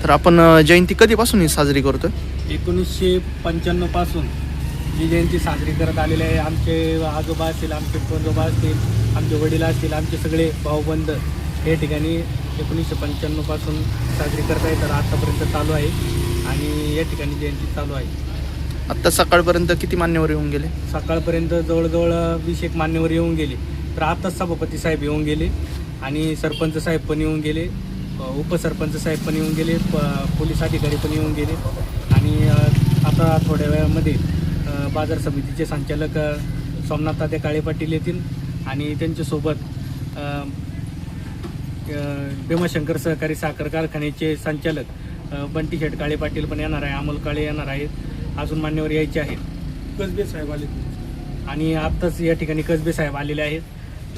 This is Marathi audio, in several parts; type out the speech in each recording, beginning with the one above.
तर आपण जयंती कधीपासून साजरी करतोय? 1995 पासून ही जयंती साजरी करत आलेली आहे. आमचे आजोबा असतील, आमचे पणजोबा असतील, आमचे वडील असतील, आमचे सगळे भाऊबंद हे ठिकाणी 1995 पासून साजरी करत आहे. तर आतापर्यंत चालू आहे आणि या ठिकाणी जयंती चालू आहे. आत्ता सकाळपर्यंत किती मान्यवर येऊन गेले? सकाळपर्यंत जवळजवळ 20 मान्यवर येऊन गेले. तर आताच सभापती साहेब येऊन गेले आणि सरपंच साहेब पण येऊन गेले, उपसरपंच साहेब पण येऊन गेले, पोलीस अधिकारी पण येऊन गेले आणि आता थोड्या वेळामध्ये बाजार समितीचे संचालक सोमनाथ तात्या काळे पाटील येतील आणि त्यांच्यासोबत भीमाशंकर सहकारी साखर कारखान्याचे संचालक बंटी शेठ काळे पाटील पण येणार आहे, अमोल काळे येणार आहेत, अजून मान्यवर यायचे आहेत. कसबे साहेब आले आणि आत्ताच या ठिकाणी कसबे साहेब आलेले आहेत,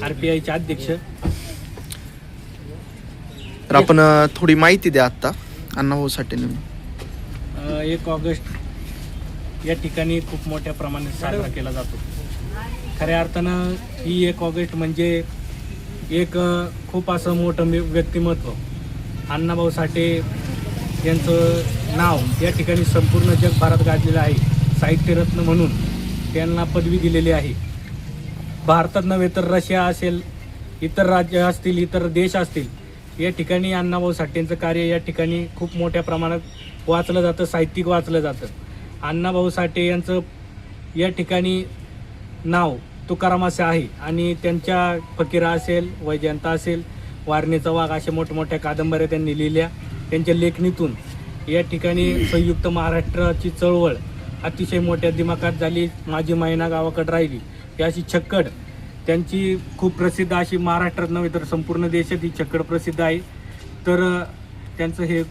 RPIचे अध्यक्ष. तर आपण थोडी माहिती द्या आत्ता अण्णाभाऊ साठे. 1 ऑगस्ट या ठिकाणी खूप मोठ्या प्रमाणात साजरा केला जातो. खऱ्या अर्थानं ही 1 ऑगस्ट म्हणजे एक खूप असं मोठं व्यक्तिमत्व. अण्णाभाऊ साठे यांचं नाव या ठिकाणी संपूर्ण जगभरात गाजलेलं आहे. साहित्यरत्न म्हणून त्यांना पदवी दिलेली आहे. भारतात नव्हे तर रशिया असेल, इतर राज्य असतील, इतर देश असतील, या ठिकाणी अण्णाभाऊ साठेंचं कार्य या ठिकाणी खूप मोठ्या प्रमाणात वाचलं जातं, साहित्यिक वाचलं जातं. अण्णाभाऊ साठे यांचं या ठिकाणी नाव तुकारामाचे आहे आणि त्यांच्या फकीरा असेल, वैजयंता असेल, वारणेचा वाघ अशा मोठमोठ्या कादंबऱ्या त्यांनी लिहिल्या. त्यांच्या लेखणीतून या ठिकाणी संयुक्त महाराष्ट्राची चळवळ अतिशय मोठ्या दिमाखात झाली. माझी मैना गावाकडे राहिली ही अशी छक्कड त्यांची खूप प्रसिद्ध, अशी महाराष्ट्रात नव्हे तर संपूर्ण देशात ही छक्कड प्रसिद्ध आहे. तर त्यांचं हे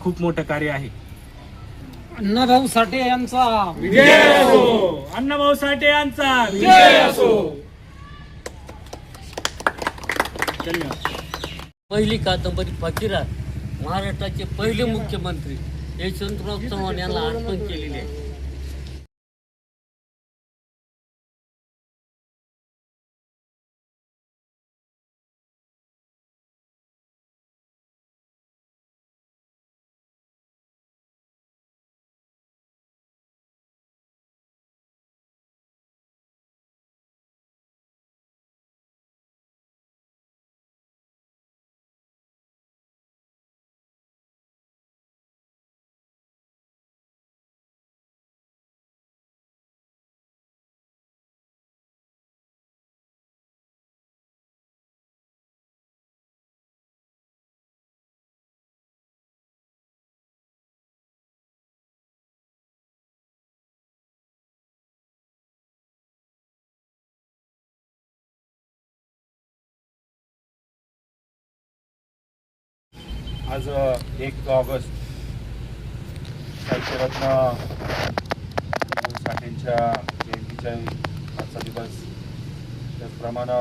खूप मोठं कार्य आहे. अण्णाभाऊ साठे यांचा विजय असो. अण्णाभाऊ साठे यांचा विजय असो. धन्यवाद. पहिली कादंबरी फकीरा महाराष्ट्राचे पहिले मुख्यमंत्री यशवंतराव चव्हाण यांना अर्पण केलेली आहे. आज 1 ऑगस्ट साहित्यरत्न साठेंच्या जयंतीचा आजचा दिवस. त्याचप्रमाणे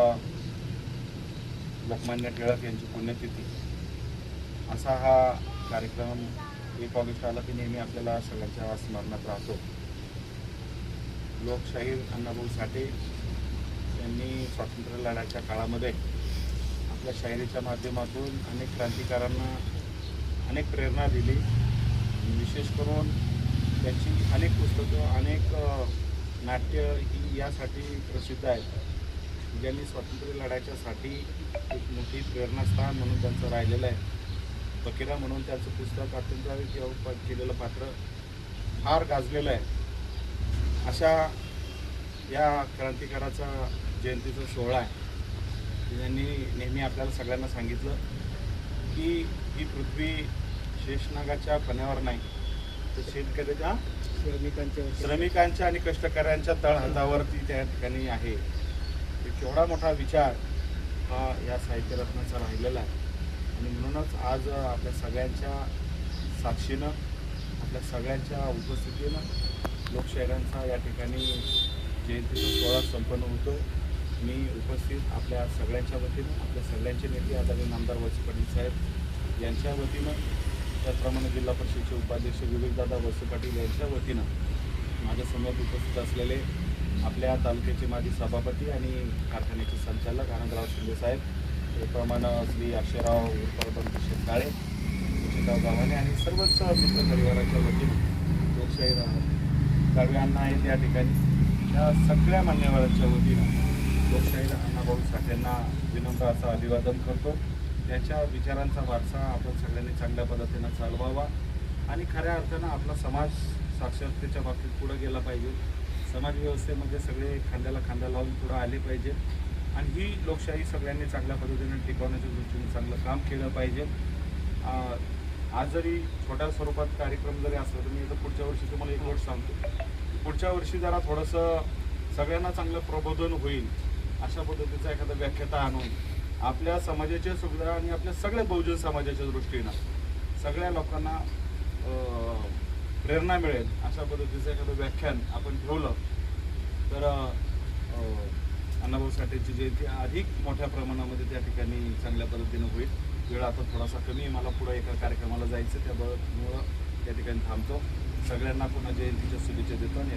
लोकमान्य टिळक यांची पुण्यतिथी असा हा कार्यक्रम 1 ऑगस्ट आला की नेहमी आपल्याला सगळ्यांच्या स्मरणात राहतो. लोकशाहीर अण्णाभाऊ साठे यांनी स्वातंत्र्य लढ्याच्या काळामध्ये आपल्या शायरीच्या माध्यमातून अनेक क्रांतिकारांना अनेक प्रेरणा दिली. विशेष करून त्यांची अनेक पुस्तकं, अनेक नाट्य ही यासाठी प्रसिद्ध आहेत. ज्यांनी स्वातंत्र्य लढ्याच्यासाठी एक मोठी प्रेरणास्थान म्हणून त्यांचं राहिलेलं आहे. फकीरा म्हणून त्यांचं पुस्तक अत्यंत केलेलं पात्र फार गाजलेलं आहे. अशा या क्रांतिकाराचा जयंतीचा सोहळा आहे. त्यांनी नेहमी आपल्याला सगळ्यांना सांगितलं की ही पृथ्वी शेषनागाच्या फण्यावर नाही तर शेतकऱ्याच्या श्रमिकांच्या आणि कष्टकऱ्यांच्या तळहातावरती त्या ठिकाणी आहे. केवढा मोठा विचार हा या साहित्यरत्नाचा राहिलेला आहे. आणि म्हणूनच आज आपल्या सगळ्यांच्या साक्षीनं, आपल्या सगळ्यांच्या उपस्थितीनं लोकशाहीरांचा या ठिकाणी जयंतीचा सोहळा संपन्न होतो. मी उपस्थित आपल्या सगळ्यांच्या वतीनं, आपल्या सगळ्यांचे नेते आदरणीय नामदार वळसे पाटील साहेब यांच्या वतीनं, त्याचप्रमाणे जिल्हा परिषदेचे उपाध्यक्ष विवेकदादा वळसे पाटील यांच्या वतीनं, माझ्यासमोर उपस्थित असलेले आपल्या तालुक्याचे माजी सभापती आणि कारखान्याचे संचालक आनंदराव शिंदे साहेब, त्याचप्रमाणे श्री अक्षयराव उर्फ बंटी शेठ काळे, गोविंदराव गावाने आणि सर्वच मित्रपरिवाराच्या वतीने लोकशाही गाडवे अण्णा आहेत या ठिकाणी त्या सगळ्या मान्यवरांच्या वतीनं लोकशाही अण्णाभाऊ साठेंना विनम्र असं अभिवादन करतो. त्याच्या विचारांचा वारसा आपण सगळ्यांनी चांगल्या पद्धतीनं चालवावा आणि खऱ्या अर्थानं आपला समाज साक्षरतेच्या बाबतीत पुढं गेला पाहिजे. समाज व्यवस्थेमध्ये सगळे खांद्याला खांदा लावून पुढं आले पाहिजे आणि ही लोकशाही सगळ्यांनी चांगल्या पद्धतीने टिकवण्याच्या दृष्टीने चांगलं काम केलं पाहिजे. आज जरी छोट्या स्वरूपात कार्यक्रम जरी असला तर मी आता पुढच्या वर्षी तुम्हाला एक गोष्ट सांगतो. पुढच्या वर्षी जरा थोडंसं सगळ्यांना चांगलं प्रबोधन होईल अशा पद्धतीचा एखादा व्याख्याता आणून आपल्या समाजाच्या सुविधा आणि आपल्या सगळ्या बहुजन समाजाच्या दृष्टीनं सगळ्या लोकांना प्रेरणा मिळेल अशा पद्धतीचं एखादं व्याख्यान आपण ठेवलं तर अण्णाभाऊ साठेंची जयंती अधिक मोठ्या प्रमाणामध्ये त्या ठिकाणी चांगल्या पद्धतीनं होईल. वेळ आता थोडासा कमी आहे, मला पुढे एका कार्यक्रमाला जायचं त्यामुळं त्या ठिकाणी थांबतो. सगळ्यांना पुन्हा जयंतीच्या शुभेच्छा देतो आणि